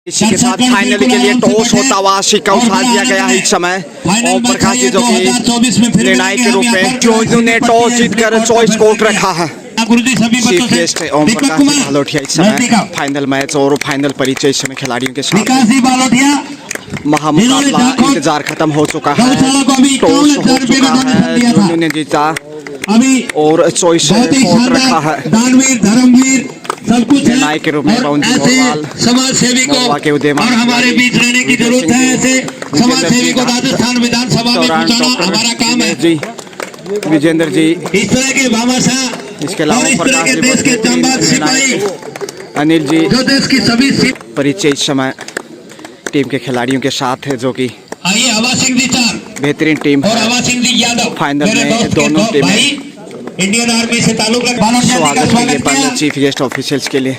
इसी के साथ फाइनल के लिए टॉस होता हुआ सिक्का उछाल दिया गया है इस समय ओम प्रकाश जी जो कि निर्णायक के रूप में जिन्होंने टॉस जीतकर चॉइस कोर्ट रखा है। चीफ गेस्ट ओम प्रकाश जी बालोटिया इस समय फाइनल मैच और फाइनल परिचय इस समय खिलाड़ियों के साथ महामुकाबला इंतजार खत्म हो चुका है। टॉस हो चुका है, जिन्होंने जीता और चॉइस कोर्ट रखा है। निर्णायक के रूप में समाज सेवी को और हमारे बीच रहने की जरूरत है। ऐसे समाज सेवी को राजस्थान विधानसभा में पहुंचाना हमारा काम है जी। विजेंद्र जी इस तरह के भामाशाह, इसके अलावा इस तरह के देश के जांबाज सिपाही अनिल जी जो देश की सभी परिचय इस समय टीम के खिलाड़ियों के साथ है, जो कि आइए हवा सिंह जी चार बेहतरीन टीम और है। हवा सिंह जी यादव फाइनल में दोनों टीमें इंडियन आर्मी से ताल्लुक स्वागत है चीफ गेस्ट ऑफिशियल्स के लिए।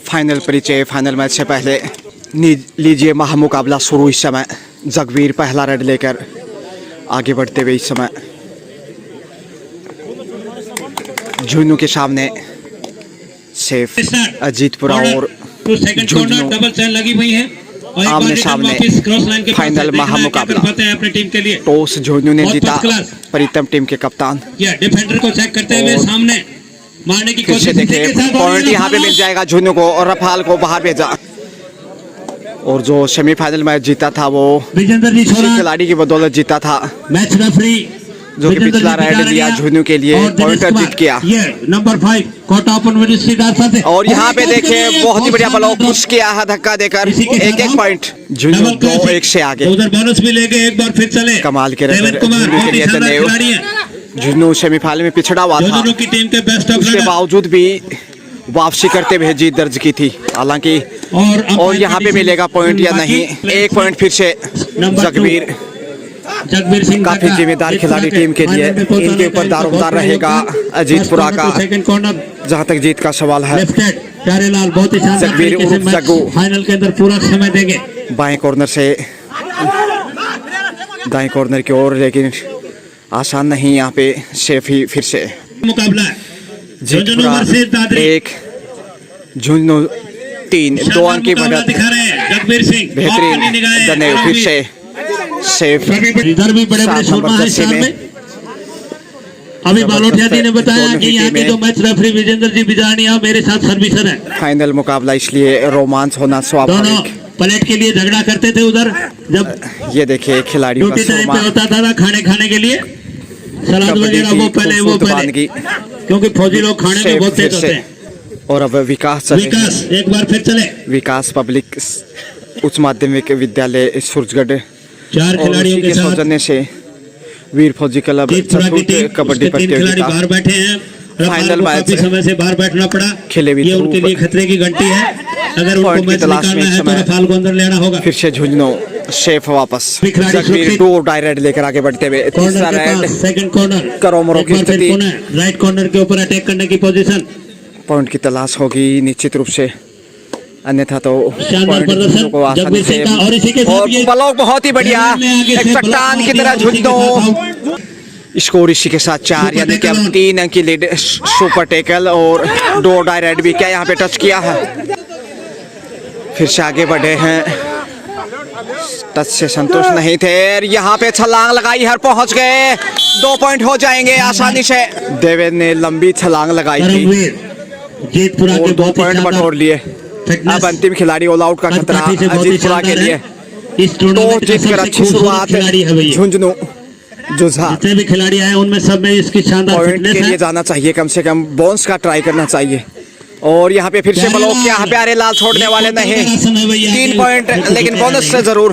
फाइनल परिचय फाइनल मैच से पहले लीजिए महामुकाबला शुरू। इस समय जगवीर पहला रेड लेकर आगे बढ़ते हुए इस समय झुन्नू के सामने सेफ अजीतपुरा और झुन्नू आमने सामने फाइनल महामुकाबला। अपनी टीम के लिए टॉस झुन्नू ने जीता, प्रीतम टीम के कप्तान। डिफेंडर को चेक करते हुए सामने मारने की कोशिश देखे पॉइंट यहाँ पे मिल जाएगा झुन्नू को और रफाल को बाहर भेजा। और जो सेमीफाइनल मैच जीता था वो खिलाड़ी की बदौलत जीता था, मैच रेफरी जो कि पिछला राइड लिया झुन्नू के लिए पॉइंटर जीत गया। नंबर 5 कोटा ओपन विनिश्चित और यहाँ पे देखे बहुत ही बढ़िया ब्लॉक पुश किया है, धक्का देकर एक पॉइंट झुन्नू 2-1 से आगे। उधर बोनस भी लेके एक बार फिर चले कमाल के झुन्नू सेमीफाइनल में पिछड़ा हुआ था, उसके बावजूद भी वापसी करते हुए जीत दर्ज की थी। हालांकि और यहाँ पे मिलेगा पॉइंट या नहीं, एक पॉइंट फिर से जगवीर सिंह काफी जिम्मेदार खिलाड़ी टीम के लिए। इनके ऊपर दारोमदार रहेगा अजीतपुरा का जहां तक जीत का सवाल है। प्यारेलाल बहुत ही जगवीर उर्फ जग्गू फाइनल के अंदर पूरा समय देंगे बाएं कॉर्नर से दाएं कॉर्नर की ओर, लेकिन आसान नहीं यहाँ पे। सेफ ही फिर से मुकाबला अजीतपुरा 1 झुन्नू 3, 2 अंक की बढ़त। बेहतरीन दने फिर से सेफ। इधर भी बड़े बड़े शोरमा है इस में। अभी बालोटिया जी ने बताया कि यहाँ के जो मैच रेफरी विजेंद्र जी बिजानिया मेरे साथ सर्विसर है। फाइनल मुकाबला इसलिए रोमांच होना स्वाभाविक। प्लेट के लिए झगड़ा करते थे उधर, जब ये देखिए खिलाड़ियों का टाइम पे होता था खाने के लिए सलाद वगैरह वो पहले क्योंकि फौजी लोग खाने में बहुत तेज होते हैं। और अब विकास एक बार फिर चले विकास पब्लिक उच्च माध्यमिक विद्यालय सूरजगढ़ 4 खिलाड़ियों के सौजन्य से वीर फौजी क्लब कबड्डी प्रतियोगिता बाहर बैठे हैं। फाइनल मैच समय से बाहर बैठना पड़ा, खेले भी उनके लिए खतरे की घंटी है। अगर उनको मैच निकालना है तो रफाल को अंदर लेना होगा। फिर से झुन्नू सेफ वापस जगवीर 2 डायरेक्ट लेकर आगे बढ़ते हुए तीसरा रेड सेकंड कॉर्नर करोमरों की स्थिति। राइट कॉर्नर के ऊपर अटैक करने की पोजीशन, पॉइंट की तलाश होगी निश्चित रूप से, अन्यथा तो शानदार प्रदर्शन आसानी से। और ब्लॉक बहुत ही बढ़िया, एक चट्टान की तरह झुन्नू। स्कोर इसी के साथ 4, यानी कि अब 3 अंक की लीड। सुपर टेकल और 2 डायरेक्ट भी क्या यहाँ पे टच किया है। फिर से आगे बढ़े हैं, टच से संतुष्ट नहीं थे, यहाँ पे छलांग लगाई है, पहुंच गए। 2 पॉइंट हो जाएंगे आसानी से। देवेंद्र ने लंबी छलांग लगाई थी और 2 पॉइंट बटोर लिए। अब अंतिम खिलाड़ी ऑल आउट का खतरा अजीतपुरा के लिए। तो जीतकर अच्छी शुरुआत झुंझुनू जुझा जितने भी खिलाड़ी आए उनमें सब में इसकी शानदार पॉइंट के लिए जाना चाहिए, कम से कम बोनस का ट्राई करना चाहिए। और यहाँ पे फिर से ब्लॉक किया, प्यारेलाल छोड़ने वाले नहीं। 3 पॉइंट लेकिन बोनस से जरूर।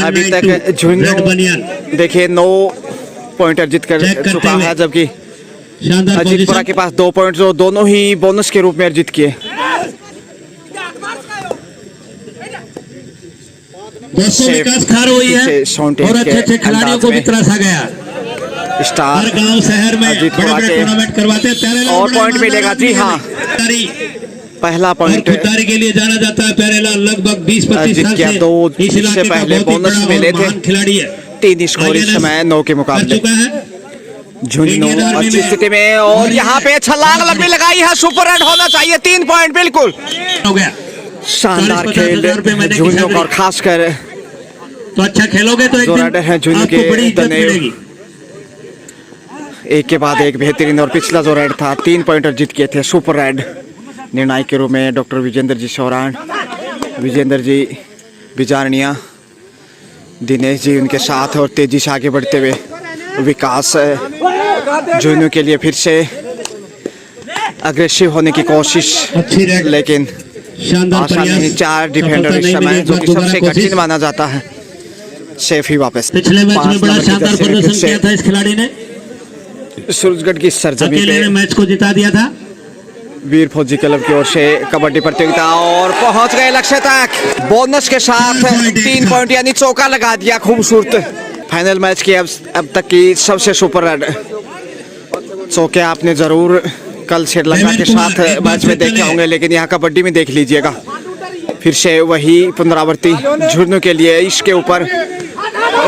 अभी तक झुंझुनू देखिए 9 पॉइंट अर्जित कर चुका है, जबकि अजीतपुरा के पास 2 पॉइंट जो दोनों ही बोनस के रूप में अर्जित किए। विकास खार हुई है और अच्छे खिलाड़ियों को भी तराशा गया। स्टार गांव शहर में बड़े-बड़े टूर्नामेंट करवाते हैं और पॉइंट मिलेगा। जी हाँ, पहला पॉइंट के लिए जाना जाता है। प्यारेलाल लगभग 20-25 साल से 2 से पहले बोनस मिले थे। खिलाड़ी है। 3 स्कोर इस समय 9 के मुकाबले। झुन्नू अच्छी स्थिति में और यहाँ पे छलांग लंबी लगाई है, सुपर रेड होना चाहिए। 3 पॉइंट बिल्कुल हो गया। शानदार 40-50 खेल हजार रुपए मैंने झुंझुनू किसान और खासकर तो अच्छा खेलोगे तो एक जो दिन राइडर हैं झुंझुनू आपको के बड़ी इज्जत तनेव। मिलेगी। एक के बाद एक बेहतरीन और पिछला जो राइड था 3 पॉइंटर जीत के थे सुपर राइड निर्णायक के रूप में डॉक्टर विजेंद्र जी सौरान, विजेंद्र जी बिजारनिया, दिनेश जी उनके साथ और तेजी से आगे बढ़ते हुए विकास झुंझुनू के लिए फिर से अग्रेसिव होने की कोशिश, अच्छी राइड, लेकिन शानदार आसान नहीं। प्रयास, 4 डिफेंडर सफलता इस नहीं समय मिली, जो कि दोबारा सबसे कोशिश। कठिन माना जाता है, सेफ ही वापस। पिछले मैच 5 में बड़ा नंबर की शानदार जर्सी में फिर प्रदर्शन से किया था इस खिलाड़ी ने, सूरजगढ़ की सरजमी अकेले ने पे मैच को जिता दिया था। वीर फौजी क्लब की ओर से कबड्डी प्रतियोगिता और पहुंच गए लक्ष्य तक बोनस के साथ 3 पॉइंट यानी चौका लगा दिया। खूबसूरत फाइनल मैच की अब तक की सबसे सुपर राइड चौके आपने जरूर कल श्रीलंका के साथ मैच में देखे होंगे, लेकिन यहाँ कबड्डी में देख लीजिएगा फिर से वही पुनरावृत्ति झुंझुनू के लिए। इसके ऊपर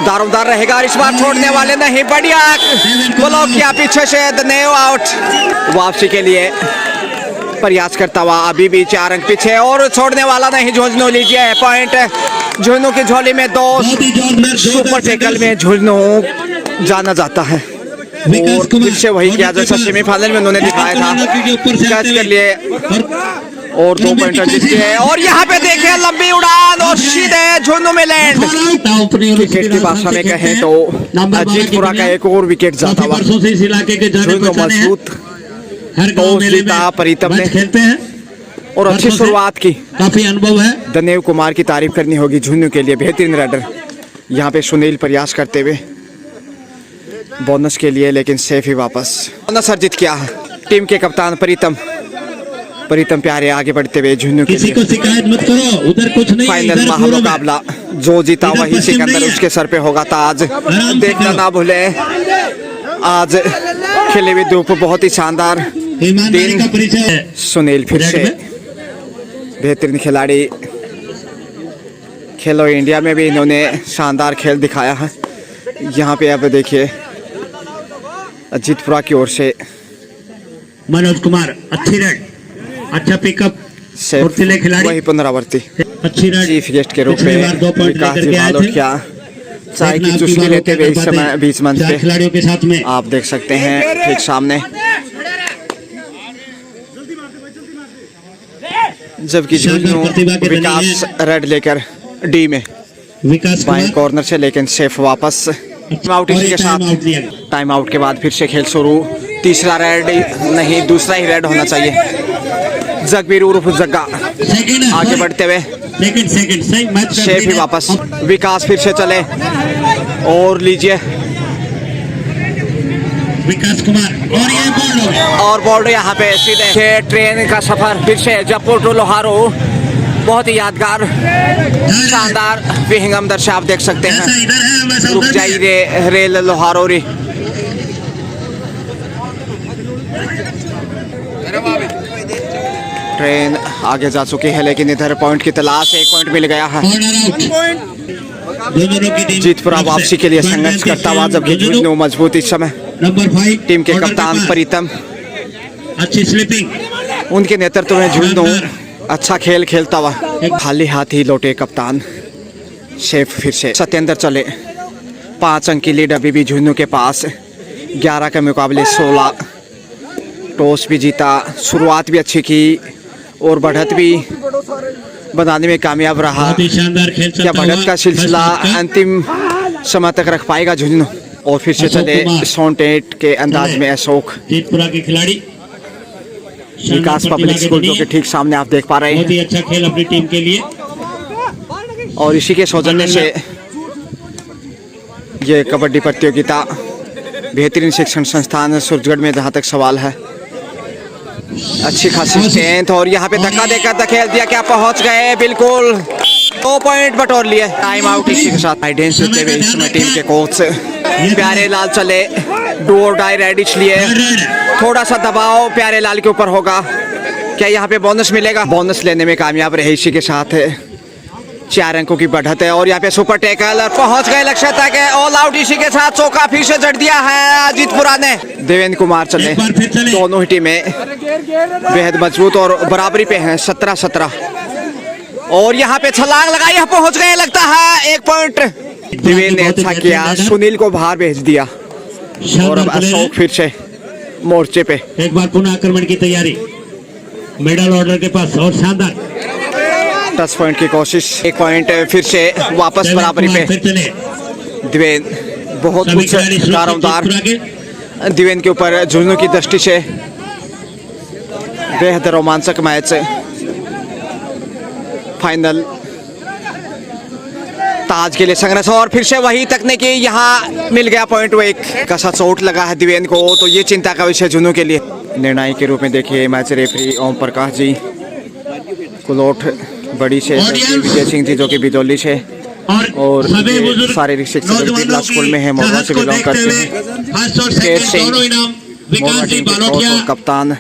दारोमदार रहेगा और इस बार छोड़ने वाले नहीं। बढ़िया ब्लॉक किया पीछे से, दनेव आउट। वापसी के लिए प्रयास करता हुआ अभी भी 4 अंक पीछे और छोड़ने वाला नहीं झुंझुनू। लीजिए पॉइंट झुंझुनू की झोली में 2 सुपर टैकल में झुंझुनू जाना जाता है और फिर से वही किया जैसा सेमीफाइनल में उन्होंने दिखाया था, कैच कर लिए और 2 पॉइंटर जीत गए। और यहाँ पे देखे लंबी उड़ान और सीधे झुंझुनू में लैंड। क्रिकेट की भाषा में कहें तो अजीतपुरा का एक और विकेट जाता हुआ वर्षों से इस इलाके के जाने झुंझुनू पहचाने हैं। मजबूत हर गांव टॉस मेले जीता में प्रीतम ने मैच खेलते हैं, और अच्छी वर्षों से शुरुआत की। काफी अनुभव है। दनेव कुमार की तारीफ करनी होगी झुंझुनू के लिए, बेहतरीन राइडर। यहाँ पे सुनील प्रयास करते हुए बोनस के लिए, लेकिन सेफ ही वापस। बोनस अर्जित किया टीम के कप्तान प्रीतम प्यारे आगे बढ़ते हुए झुंझुनू के किसी को लिए। शिकायत मत करो, उधर कुछ नहीं, फाइनल इधर पूर्व में। मुकाबला जो जीता इधर वही पश्चिम सिकंदर नहीं है। उसके सर पे होगा ताज। आराम से देखना खेलो। ना भूले आज खेले हुए धूप बहुत ही शानदार ईमानदारी दिन। का परिचय है। सुनील फिर से रेड बेहतरीन खिलाड़ी, खेलो इंडिया में भी इन्होंने शानदार खेल दिखाया है। यहाँ पे अब देखिए अजीतपुरा की ओर से मनोज कुमार, अच्छी रेड, अच्छा पिकअप, फुर्तीले खिलाड़ी, वही पुनरावृत्ति अच्छी रेड। चीफ गेस्ट के रूप पिछली में बार 2 पॉइंट विकास लेकर जी के आए बालोट थे। क्या चाय देखना की आपकी चुस्की बालों लेते हुए क्या इस कर समय पाते 20 मंच 4 पे खिलाड़ियों के साथ में। आप देख सकते हैं ठीक सामने, जबकि झुंझुनू प्रतिभा के धनी विकास रेड लेकर डी में विकास बाएं कुमार, कॉर्नर से, लेकिन सेफ वापस। टाइम आउट और इसी के एक टाइम आउट लिया साथ गया। टाइम आउट के बाद फिर से खेल शुरू। तीसरा रेड नहीं, दूसरा ही रेड होना चाहिए। जगबीर उर्फ जग्गा सेकंड है, आगे बढ़ते हुए सेकंड सही मैच सेफ ही वापस। विकास फिर से चले और लीजिए विकास कुमार और ये बॉल हो गया। और बॉल यहाँ पे सीधे ट्रेन का सफर फिर से जयपुर टू लोहारो। बहुत ही यादगार शानदार विहंगम दृश्य आप देख सकते ऐसा हैं। इधर है, वैसा रुक उधर भी जाई है। रे रेल लोहारो रे। ट्रेन आगे जा चुकी है, लेकिन इधर पॉइंट की तलाश, 1 पॉइंट मिल गया है। Corner out. दोनों की टीम जीतपुरा वापसी के लिए संघर्ष करता हुआ, जबकि झुंझुनू मजबूत इस समय। नंबर 5 टीम के कप्तान प्रीतम, अच्छी स्लिपिंग, उनके नेतृत्व में झुंझुनू अच्छा खेल खेलता हुआ खाली हाथ ही लौटे कप्तान। शेफ फिर से सत्येंद्र चले, 5 अंक की लीड अभी भी झुंझुनू के पास। 11 के मुकाबले 16। टॉस भी जीता, शुरुआत भी अच्छी की और बढ़त भी बनाने में कामयाब रहा। बहुत ही शानदार खेल क्या चलता बढ़त हुआ। का सिलसिला फर्स्ट मैच का। अंतिम समय तक रख पाएगा झुंझुनू? और फिर से अशोक चले कुमार। सॉन्टेट के अंदाज में अशोक। जीतपुरा के खिलाड़ी विकास पब्लिक स्कूल जो कि ठीक सामने आप देख पा रहे बहुत हैं। ही अच्छा खेल अपनी टीम के लिए। और इसी के सौजन्य से ये कबड्डी प्रतियोगिता बेहतरीन शिक्षण संस्थान सूरजगढ़ में, जहाँ तक सवाल है, अच्छी खासी स्ट्रेंथ। और यहाँ पे धक्का देकर धकेल दिया, क्या पहुंच गए? बिल्कुल 2 पॉइंट बटोर लिए। टाइम आउट इसी के साथ गाइडेंस देते हुए इस समय टीम के कोच प्यारे लाल चले, डू और डाई रेड, इसलिए थोड़ा सा दबाव प्यारे लाल के ऊपर होगा। क्या यहाँ पे बोनस मिलेगा? बोनस लेने में कामयाब रहे। इसी के साथ 4 अंकों की बढ़त है और यहाँ पे सुपर टैकल और पहुंच गए लक्ष्य तक। ऑल आउट इसी के साथ चौका फिर से जड़ दिया है जीतपुरा ने। देवेंद्र कुमार चले, एक बार फिर चले। दोनों ही टीमें बेहद मजबूत और बराबरी पे हैं, 17-17। और यहाँ पे छलांग लगाई है, पहुंच गए लगता है। 1 पॉइंट दिवेन ने अच्छा किया, सुनील को बाहर भेज दिया और अब अशोक फिर से मोर्चे पे। एक बार पुनः आक्रमण की तैयारी मिडल ऑर्डर के पास और शानदार 10 पॉइंट की कोशिश। 1 पॉइंट फिर से वापस बराबरी पे। फिर चले दिवेन बहुत कुछ दारोमदार दिवेन के ऊपर जुनून की दृष्टि से बेहद रोमांचक मैच। फाइनल ताज के लिए संघर्ष और फिर से वही तकनीकी, यहाँ मिल गया पॉइंट। वो एक कसा चोट लगा है दिवेन को, तो ये चिंता का विषय जुनून के लिए। निर्णायक के रूप में देखिए match referee Om Prakash ji, culotte बड़ी से विजय सिंह जी जो कि बिजौली से, और शारीरिक शिक्षक बिरला स्कूल में है, मोहम्मा से बिलोंग करते हैं। शेर सिंह और कप्तान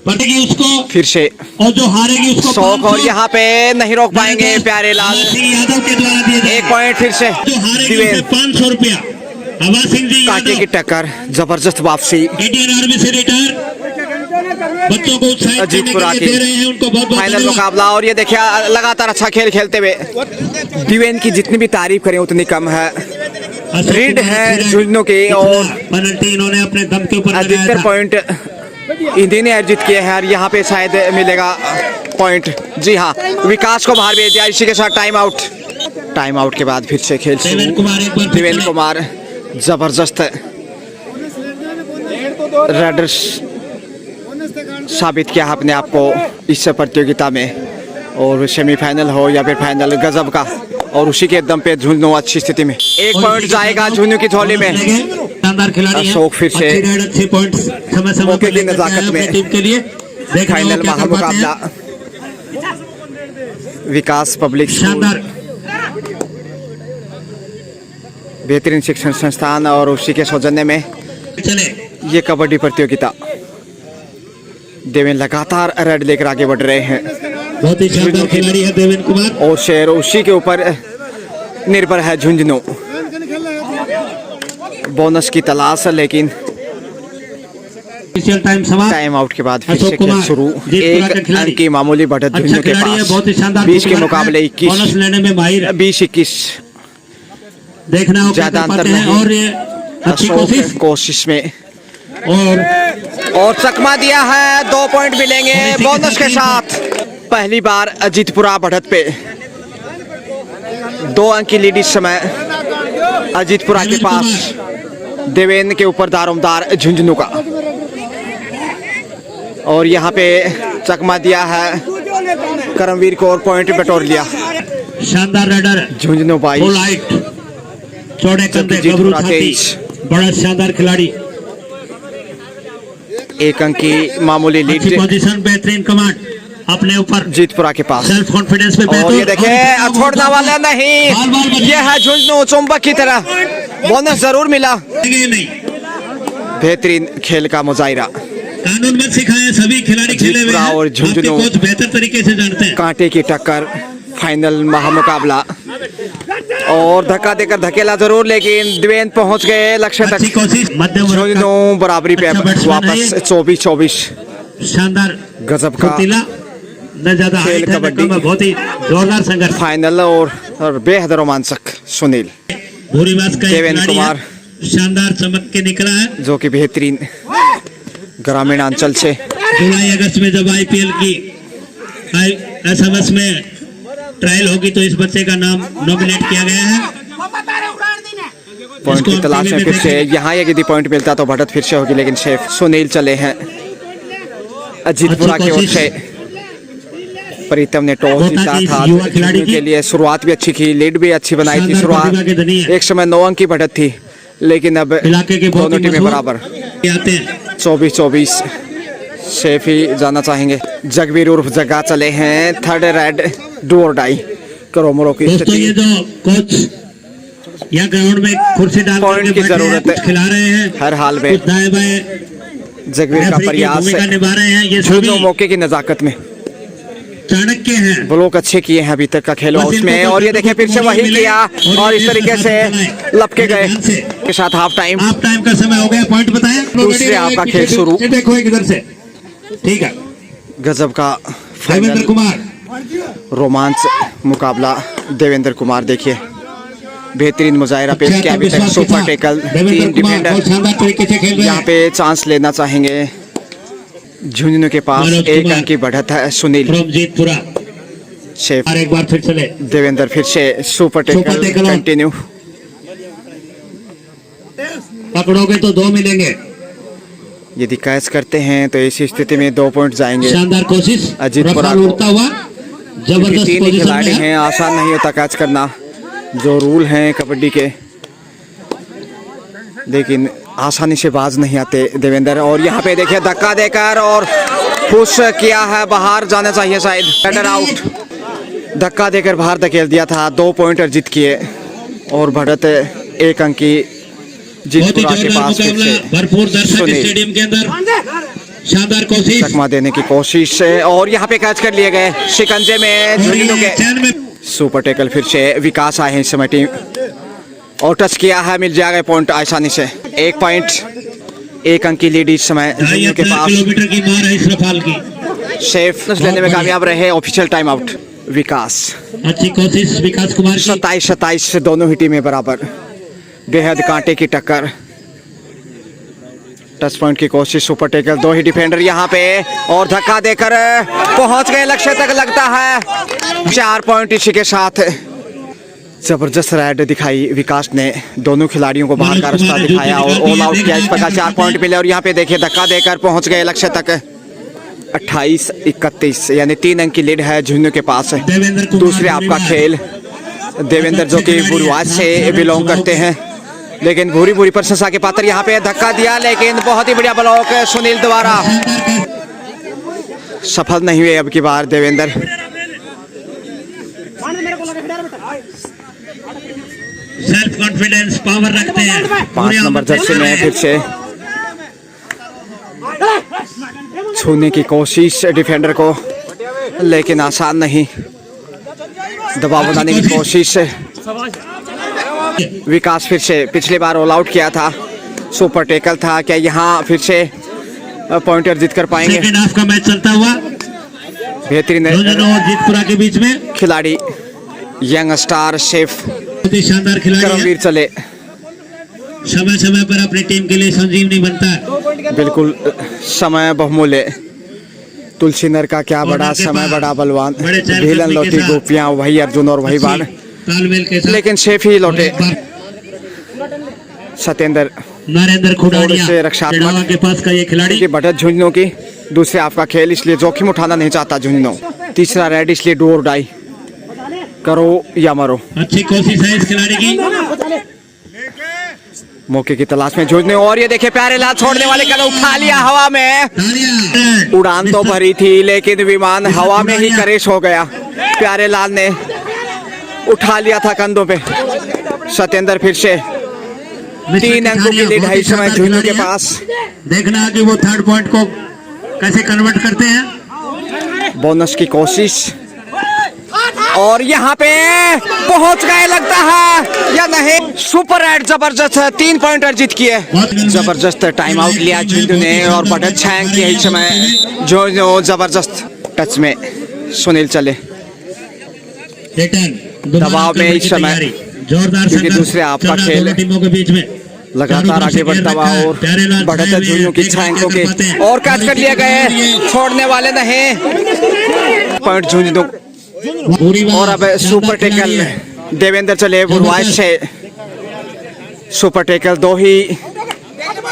उसको फिर से और जो हारेगी उसको शौक, और यहाँ पे नहीं रोक पाएंगे प्यारे लाल। यादव के द्वारा दिए जाएंगे। 1 पॉइंट फिर से जो हारेगी दिवेन। उसे 500 रुपया। आवाज सिंह जी कांटे की टक्कर, जबरदस्त वापसी। इंडियन आर्मी से रिटायर बच्चों को उत्साहित अजीत करने पुरा के लिए दे रहे हैं, उनको बहुत बहुत फाइनल धन्यवाद। मुकाबला। और ये देखिए लगातार अच्छा खेल खेलते हुए दिवेन की जितनी भी तारीफ करें उतनी कम है। रीड है जुनून की और पेनल्टी इन्होंने अपने दम के ऊपर लगाया अधिकतर था। पॉइंट इन्हीं ने अर्जित किए हैं और यहाँ पे शायद मिलेगा पॉइंट। जी हाँ, विकास को बाहर भेज दिया। इसी के साथ टाइम आउट। टाइम आउट के बाद फिर से खेल शुरू। देवेन कुमार एक बार फिर देवेन चले। कुमार जबरदस्त रेडर्स साबित किया अपने आप को इस प्रतियोगिता में, और सेमीफाइनल हो या फिर फाइनल, गजब का। और उसी के दम पे जुनून अच्छी स्थिति में। 1 पॉइंट जाएगा जुनून की झोली में। शानदार खिलाड़ी हैं। अशोक फिर से अच्छी रेड, अच्छे पॉइंट समय समय मौके पर की लेकर नजाकत आए हैं में। अपनी टीम के लिए। देखना फाइनल वो क्या कर पाते हैं। महामुकाबला विकास पब्लिक स्कूल, शानदार बेहतरीन शिक्षण संस्थान और उसी के सौजन्य में चले। ये कबड्डी प्रतियोगिता। देवेन लगातार रेड लेकर आगे बढ़ रहे हैं बहुत ही शानदार खिलाड़ी है देवेन कुमार। और शेर उसी के ऊपर निर्भर है झुंझुनू। बोनस की तलाश है, लेकिन टाइम समाप्त। टाइम आउट के बाद फिर अशोक से खेल कुमार, शुरू। जीतपुरा के 1 खिलाड़ी। अंक की मामूली बढ़त अच्छा झुंझुनू के खिलाड़ी है, पास। बहुत ही शानदार 20 के खिलाड़ी मुकाबले है। 21, बोनस लेने में माहिर है। 20-21 देखना हो क्या ज्यादा कर अंतर पाते हैं। नहीं। और ये अच्छी अशोक कोशिश में और चकमा दिया है। 2 पॉइंट मिलेंगे बोनस के साथ। पहली बार अजीतपुरा बढ़त पे 2 अंक की लीड इस समय अजीतपुरा के पास। देवेन के ऊपर दारोमदार झुंझुनू का, और यहाँ पे चकमा दिया है करमवीर को और पॉइंट बटोर लिया। शानदार रेडर झुंझुनू 22, फुल हाइट, चौड़े कंधे, गबरू जीतपुरा छाती, 23। बड़ा शानदार खिलाड़ी। 1 अंक की मामूली अच्छी लीड पोजीशन, बेहतरीन कमांड अपने ऊपर, जीतपुरा के पास। सेल्फ कॉन्फिडेंस पे और ये देखिए छोड़ने वाला नहीं, बार ये है झुंझुनू चुंबक की तरह। बोनस जरूर मिला। नहीं बेहतरीन खेल का मुजाहिरा। कानून में सिखाया, सभी खिलाड़ी खेले हुए जीतपुरा हैं। और आपके झुंझुनू कोच बेहतर तरीके से जानते हैं। कांटे की टक्कर, फाइनल महामुकाबला, और धक्का देकर धकेला जरूर, लेकिन देवेन पहुंच गए लक्ष्य अच्छी तक। कोशिश, मध्यम वर्ग का झुंझुनू बराबरी पे अच्छा बैट्समैन है वापस ये। 24-24। शानदार गजब का फुर्तीला, न ज्यादा खेल हाइट है, न कबड्डी। कम है, बहुत ही जोरदार संघर्ष। फाइनल और बेहद रोमांचक। सुनील भूरीवास का एक देवेन खिलाड़ी कुमार, है, शानदार चमक के निकला है। जो कि बेहतरीन ग्रामीण अंचल से। जुलाई अगस्त में जब आईपीएल की एसएमएस में ट्रायल होगी तो इस बच्चे का नाम नॉमिनेट किया गया है। पॉइंट की तलाश में फिर से यहाँ यदि पॉइंट मिलता तो बढ़त फिर से होगी, लेकिन शेफ सुनील चले हैं अजीतपुरा की ओर से। प्रीतम ने टॉस जीता था के लिए। शुरुआत भी अच्छी की, लीड भी अच्छी बनाई थी। शुरुआत एक समय 9 अंक की बढ़त थी, लेकिन अब दोनों टीमें बराबर। 24-24 शेफ ही जाना चाहेंगे। जगवीर उर्फ जगह चले हैं। 3rd रेड, डू और डाई करोमरो की दोस्तों, ये जो कोच यहाँ ग्राउंड में कुर्सी डाल पॉइंट की जरूरत है खिला रहे हैं हर हाल में। दाएं बाएं जगवीर का प्रयास भूमिका निभा रहे हैं। ये दोनों सभी मौके की नजाकत में चाणक्य हैं। ब्लॉक अच्छे किए हैं अभी तक का खेल उसमें, और ये देखिए फिर से वही किया और इस तरीके से लपके गए के साथ हाफ टाइम। हाफ टाइम का समय हो गया, पॉइंट बताएं। दूसरे आपका खेल शुरू। देखो एक इधर से, ठीक है। गजब का देवेंद्र फाइनल कुमार रोमांच मुकाबला देवेंद्र कुमार देखिए बेहतरीन मुजाहिरा पेश किया अभी तक सुपर टैकल 3 डिफेंडर यहाँ पे चांस लेना चाहेंगे झुंझुनू के पास 1 अंक की बढ़त है सुनील शेफ एक बार फिर चले देवेंद्र फिर से सुपर टैकल कंटिन्यू पकड़ोगे तो 2 मिलेंगे यदि कैच करते हैं तो इस स्थिति में 2 पॉइंट जाएंगे शानदार कोशिश अजीत पुरा उड़ता हुआ जबरदस्त 3 पोजीशन खिलाड़ी में हैं आसान नहीं होता कैच करना जो रूल हैं कबड्डी के लेकिन आसानी से बाज नहीं आते देवेंद्र और यहाँ पे देखिए धक्का देकर और पुश किया है बाहर जाना चाहिए शायद बैटर आउट धक्का देकर बाहर धकेल दिया था 2 पॉइंट अर्जित किए और बढ़त 1 अंक की जीतपुरा के पास भरपूर दर्शक स्टेडियम के अंदर शानदार कोशिश चकमा देने की कोशिश और यहाँ पे कैच कर लिए गए शिकंजे में झुंझुनू के सुपर टैकल फिर से विकास आए हैं इस समय टीम और टच किया है मिल जाएगा पॉइंट आसानी से 1 पॉइंट 1 अंक की लीड इस समय झुंझुनू के पास किलोमीटर की मार है इस रफाल की सेफ लेने में कामयाब रहे ऑफिशियल टाइम आउट विकास अच्छी कोशिश विकास कुमार की 27-27 दोनों ही टीमें बराबर बेहद कांटे की टक्कर टच पॉइंट की कोशिश सुपर टैकल 2 ही डिफेंडर यहाँ पे और धक्का देकर पहुंच गए लक्ष्य तक लगता है 4 पॉइंट इसी के साथ जबरदस्त राइड दिखाई विकास ने दोनों खिलाड़ियों को बाहर का रास्ता दिखाया और ऑल आउट किया इस प्रकार 4 पॉइंट मिले और यहाँ पे देखिए धक्का देकर पहुंच गए लक्ष्य तक 28-31 यानी 3 अंक की लीड है झुंझुनू के पास दूसरे आपका खेल देवेंद्र जो कि बुरवाज से बिलोंग करते हैं लेकिन भूरी भूरी प्रशंसा के पात्र यहाँ पे धक्का दिया लेकिन बहुत ही बढ़िया ब्लॉक सुनील द्वारा सफल नहीं हुए अब की बार देवेंद्र सेल्फ कॉन्फिडेंस पावर रखते हैं 5 नंबर जर्सी में फिर से छूने की कोशिश डिफेंडर को लेकिन आसान नहीं दबाव बनाने की कोशिश विकास फिर से पिछली बार ऑल आउट किया था सुपर टैकल था क्या यहाँ फिर से पॉइंट अर्जित कर पाएंगे सेकंड हाफ का मैच चलता हुआ बेहतरीन जीतपुरा के बीच में खिलाड़ी यंग स्टार शेफ शानदार खिलाड़ी करमवीर चले समय समय पर अपनी टीम के लिए संजीवनी बनता है बिल्कुल समय बहुमूल्य तुलसी नर का क्या बड़ा समय बड़ा बलवान भीलन लौटी गोपियां वही अर्जुन और वही बाण तालमेल के साथ लेकिन शेफ ही लौटे सत्येंद्र नरेंद्र खुडारिया से रक्षात्मक के पास का ये खिलाड़ी की बढ़त झुंझुनू की दूसरे आपका खेल इसलिए जोखिम उठाना नहीं चाहता झुंझुनू तीसरा रेड इसलिए डू और डाई करो या मरो अच्छी कोशिश है इस खिलाड़ी की मौके की तलाश में झुंझुनू और ये देखिए प्यारे लाल छोड़ने वाले का उठा लिया हवा में उड़ान तो भरी थी लेकिन विमान हवा में ही क्रैश हो गया प्यारे लाल ने उठा लिया था कंधों पे सत्येंद्र फिर से 3 अंकों की लीड है इस समय झुंझुनू के पास देखना कि वो 3rd पॉइंट को कैसे कन्वर्ट करते हैं बोनस की कोशिश और यहाँ पे पहुंच गए लगता है या नहीं सुपर एड जबरदस्त 3 पॉइंट अर्जित किए जबरदस्त टाइम आउट लिया झुंझुनू ने और बढ़त 6 अंक की है इस समय जो जबरदस्त टच में सुनील चले दबाव में इस समय क्योंकि दूसरे आपका खेल टीमों के बीच में लगातार आगे बढ़ता हुआ और बढ़त है झुंझुनू की 6 अंकों के और कैच कर लिए गए छोड़ने वाले नहीं पॉइंट झुंझुनू और अब सुपर टैकल देवेंद्र चले बुरवाज से सुपर टैकल 2 ही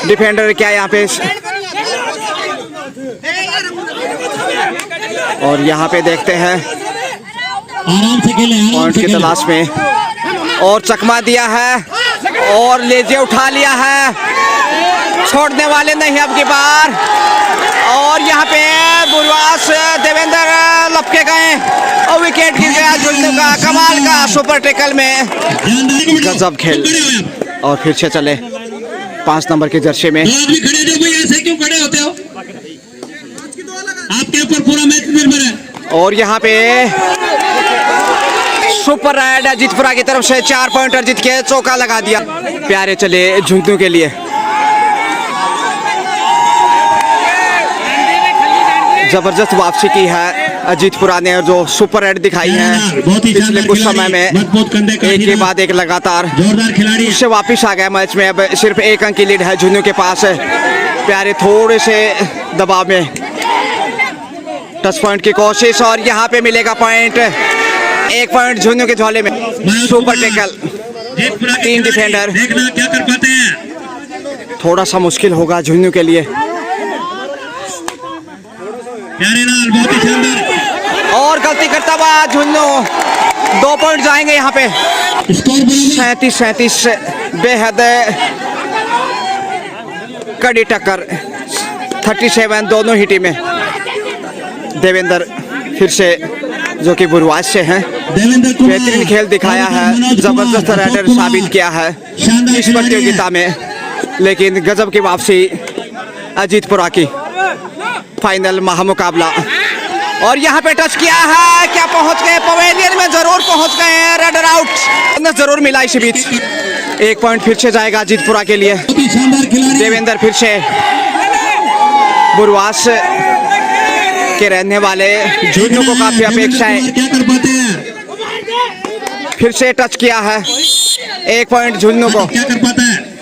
डिफेंडर क्या यहाँ पे और यहाँ पे देखते हैं आराम से खेले पॉइंट की तलाश में और चकमा दिया है और लेजे उठा लिया है छोड़ने वाले नहीं अब की बार और यहाँ पे बुरवास देवेंद्र लपके गए और विकेट गिर गया झुंझुनू का कमाल का सुपर टैकल में गजब खेल और फिर से चले 5 नंबर की जर्सी में खड़े जो भाई ऐसे क्यों खड़े होते हो आपके ऊपर पूरा मैच निर्भर है और यहाँ पे सुपर राइड जीतपुरा की तरफ से 4 पॉइंट अर्जित के चौका लगा दिया प्यारे चले झुंझुनू के लिए जबरदस्त वापसी की है अजीतपुरा ने, जो सुपर रेड दिखाई है पिछले कुछ समय में, एक के बाद एक लगातार जोरदार खिलाड़ी उससे वापस आ गया मैच में। अब सिर्फ 1 अंक की लीड है झुन्नू के पास। प्यारे थोड़े से दबाव में टच पॉइंट की कोशिश और यहाँ पे मिलेगा पॉइंट। 1 पॉइंट झुन्नू के झोले में। सुपर टैकल 3 डिफेंडर, देखना क्या कर पाते हैं। थोड़ा सा मुश्किल होगा झुन्नू के लिए। प्यारे लाल बहुत ही शानदार और गलती करता हुआ झुन्नू, 2 पॉइंट जाएंगे यहाँ पे। स्कोर बराबर 37-37 बेहद कड़ी टक्कर। 37 दोनों ही टीमें। देवेंद्र फिर से जो कि बुरवाज से हैं, देवेंद्र कुमार बेहतरीन खेल दिखाया है, जबरदस्त राइडर साबित किया है इस प्रतियोगिता में। लेकिन गजब की वापसी अजीतपुरा की। फाइनल महामुकाबला और यहाँ पे टच किया है, क्या पहुंच गए पवेलियन में? जरूर पहुंच गए हैं। राइडर आउट जरूर मिला इसी बीच। 1 पॉइंट फिर से जाएगा अजीतपुरा के लिए। बहुत ही शानदार खिलाड़ी देवेंद्र फिर से बुरवास के रहने वाले झुन्नू को काफी अपेक्षा है। क्या कर पाते हैं। फिर से टच किया है, 1 पॉइंट झुन्नू को। क्या कर पाता है।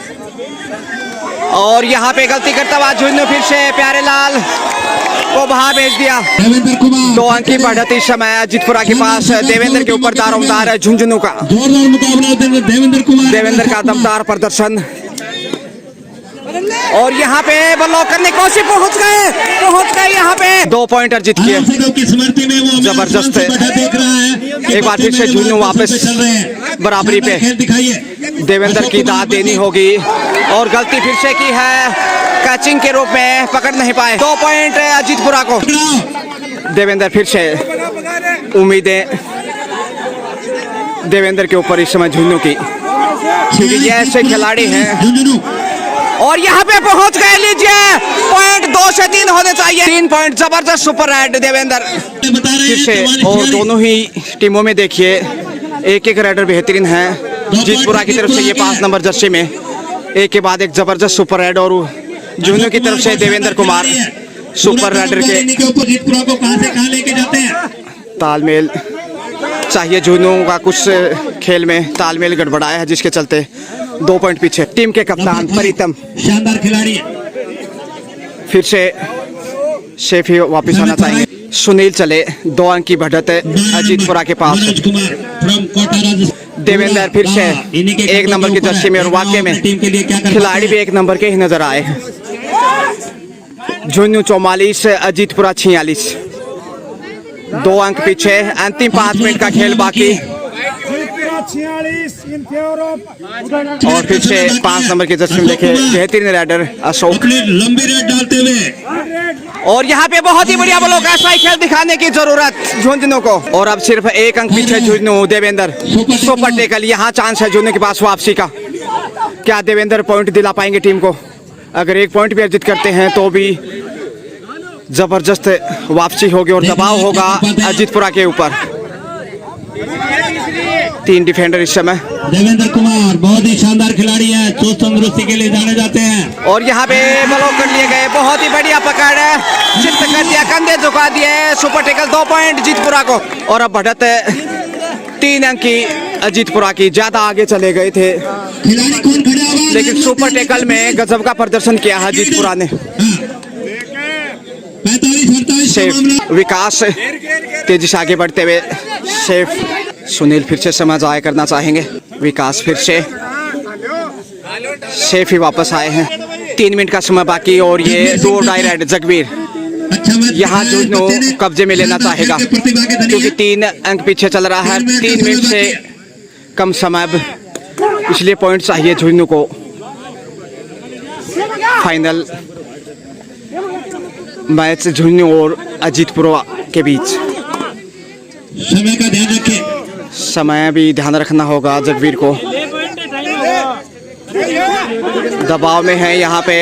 और यहाँ पे गलती करता हुआ झुन्नू फिर से प्यारे लाल को बाहर भेज दिया। देवेंद्र कुमार 2 अंक की बढ़त इस समय अजीतपुरा के पास। देवेंद्र के ऊपर दारोमदार है झुंझुनू का। जोरदार मुकाबला देवेंद्र कुमार। देवेंद्र का दमदार प्रदर्शन और यहाँ पे ब्लॉक करने की कोशिश, पहुंच गए यहाँ पे। 2 पॉइंट अर्जित किए। की स्मृति में वो जबरदस्त है। देख रहा है। एक बार फिर से झुन्नू वापस बराबरी पे। खेल दिखाइए। देवेंद्र की दाद देनी होगी और गलती फिर से की है, कैचिंग के रूप में पकड़ नहीं पाए। 2 पॉइंट अजीतपुरा को। देवेंद्र फिर से उम्मीदें देवेंद्र के ऊपर इस समय झुन्नू की, क्योंकि ये ऐसे खिलाड़ी हैं। और यहाँ पे पहुंच गए, लीजिए पॉइंट 2 से 3 होने चाहिए। 3 पॉइंट जबरदस्त सुपर राइड देवेंद्र फिर से। और दोनों ही टीमों में देखिए एक राइडर बेहतरीन है। जीतपुरा की तरफ से ये 5 नंबर जर्सी में एक के बाद एक जबरदस्त सुपर राइड, और झुन्नू की तरफ से देवेंद्र कुमार सुपर राइडर के जीतपुरा को कहां से कहां लेके जाते हैं। तालमेल चाहिए। झुन्नू का कुछ खेल में तालमेल गड़बड़ाया है, जिसके चलते 2 पॉइंट पीछे। टीम के कप्तान प्रीतम शानदार खिलाड़ी फिर से शेफ ही वापिस आना चाहिए। सुनील चले, 2 अंक की बढ़त है अजीतपुरा के पास। देवेंद्र फिर से 1 नंबर की जर्सी में, और वाकई में खिलाड़ी भी 1 नंबर के ही नजर आए। झुन्नू 44 अजीतपुरा 46, 2 अंक पीछे। अंतिम 5 मिनट का खेल बाकी। और फिर से 5 नंबर की जर्सी में देखे बेहतरीन राइडर अशोक लंबी रेड डालते हुए। और यहाँ पे बहुत ही बढ़िया ब्लॉक। ऐसा ही खेल दिखाने की जरूरत झुंझुनू को। और अब सिर्फ 1 अंक पीछे झुन्नू। देवेंद्र सुपर टेकल, यहाँ चांस है झुन्नू के पास वापसी का। क्या देवेंद्र पॉइंट दिला पाएंगे टीम को? अगर 1 पॉइंट भी अर्जित करते हैं तो भी जबरदस्त वापसी होगी और दबाव होगा अजीतपुरा के ऊपर। 3 डिफेंडर इस समय। देवेंद्र कुमार बहुत ही शानदार खिलाड़ी है, चुस्त तंदुरुस्ती के लिए जाने जाते हैं। और यहाँ पे ब्लॉक कर लिए गए। बहुत ही बढ़िया पकड़ है, चित्त कर दिया, कंधे झुका दिए। सुपर टेकल 2 पॉइंट जीतपुरा को। और अब बढ़त 3 अंक की अजीतपुरा की। ज्यादा आगे चले गए थे, खिलाड़ी कौन खड़ा होगा? लेकिन सुपर टेकल में गजब का प्रदर्शन किया है जीतपुरा ने। 45-48 शेफ विकास तेजी से आगे बढ़ते हुए। शेफ सुनील फिर से समय जाया करना चाहेंगे। विकास फिर से, शेफ ही वापस आए हैं। 3 मिनट का समय बाकी और ये 2 डायरेक्ट जगवीर यहाँ झुन्नू कब्जे में लेना चाहेगा, क्योंकि 3 अंक पीछे चल रहा है। 3 मिनट से कम समय, इसलिए पॉइंट चाहिए झुन्नू को। फाइनल मैच झुन्नू और अजीतपुरा के बीच। समय का ध्यान रखें। समय भी ध्यान रखना होगा जगवीर को। दबाव में है यहाँ पे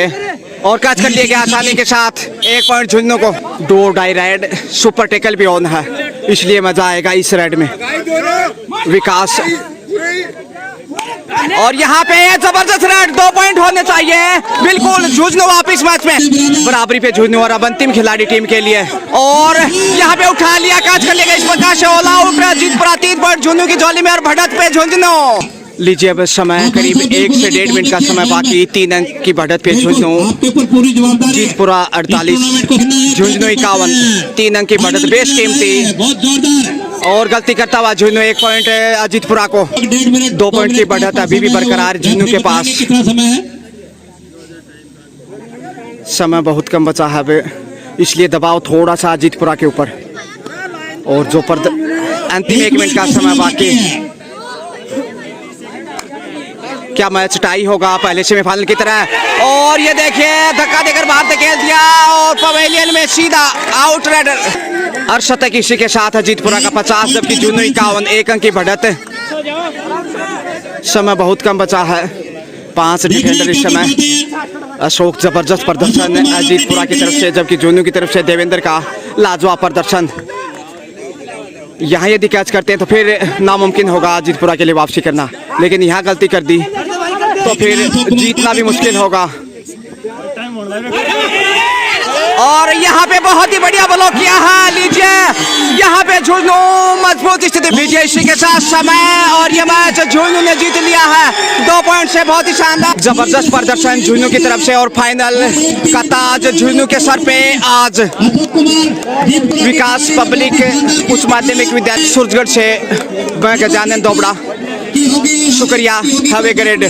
और कैच कर लिया गया आसानी के साथ। 1 पॉइंट झुन्नू को। 2 डाई राइड, सुपर टेकल भी ऑन है, इसलिए मजा आएगा इस राइड में। विकास और यहाँ पे जबरदस्त रेड 2 पॉइंट होने चाहिए बिल्कुल। झुंझुनू वापिस मैच में बराबरी पे झुंझुनू और अब अंतिम खिलाड़ी टीम के लिए और यहाँ पे उठा लिया कैच कर लिया इस प्रकार से all out. Jeetpura 3 point Jhunjhunu की झोली में और बढ़त पे झुंझुनू। लीजिए अब समय करीब 1 से 1.5 मिनट का समय बाकी। 3 अंक की बढ़त पे झुंझुनू। जीतपुरा 48 झुंझुनू 51। 3 अंक की बढ़त बेस कीमती और गलती करता हुआ झुंझुनू 1 पॉइंट जीतपुरा को। 2 पॉइंट की बढ़त अभी भी बरकरार झुंझुनू के पास। समय बहुत कम बचा है अब, इसलिए दबाव थोड़ा सा जीतपुरा के ऊपर। और जो अंतिम 1 मिनट का समय बाकी। क्या मैच टाई होगा पहले सेमीफाइनल की तरह। और ये देखिए धक्का देकर बाहर धकेल दिया और पवेलियन में सीधा आउट रेडर। अर्शतक इसी के साथ है जीतपुरा का 50 जबकि झुंझुनू 51। 1 अंक की बढ़त। समय बहुत कम बचा है। 5 डिफेंडर इस समय। अशोक जबरदस्त प्रदर्शन जीतपुरा की तरफ से जबकि झुंझुनू की तरफ से देवेंद्र का लाजवाब प्रदर्शन। यहाँ यदि कैच करते हैं तो फिर नामुमकिन होगा जीतपुरा के लिए वापसी करना, लेकिन यहाँ गलती कर दी तो फिर जीतना भी मुश्किल होगा। और यहाँ पे बहुत ही बढ़िया ब्लॉक किया है। लीजिए यहाँ पे झुंझुनू मजबूत स्थिति विजय इसी के साथ समय और ये मैच झुंझुनू ने जीत लिया है 2 पॉइंट से। बहुत ही शानदार जबरदस्त प्रदर्शन झुंझुनू की तरफ से और फाइनल का ताज झुंझुनू के सर पे आज। विकास पब्लिक उच्च माध्यमिक विद्यालय सूरजगढ़ से मैं गजानन दोबड़ा, शुक्रिया। Have a great day.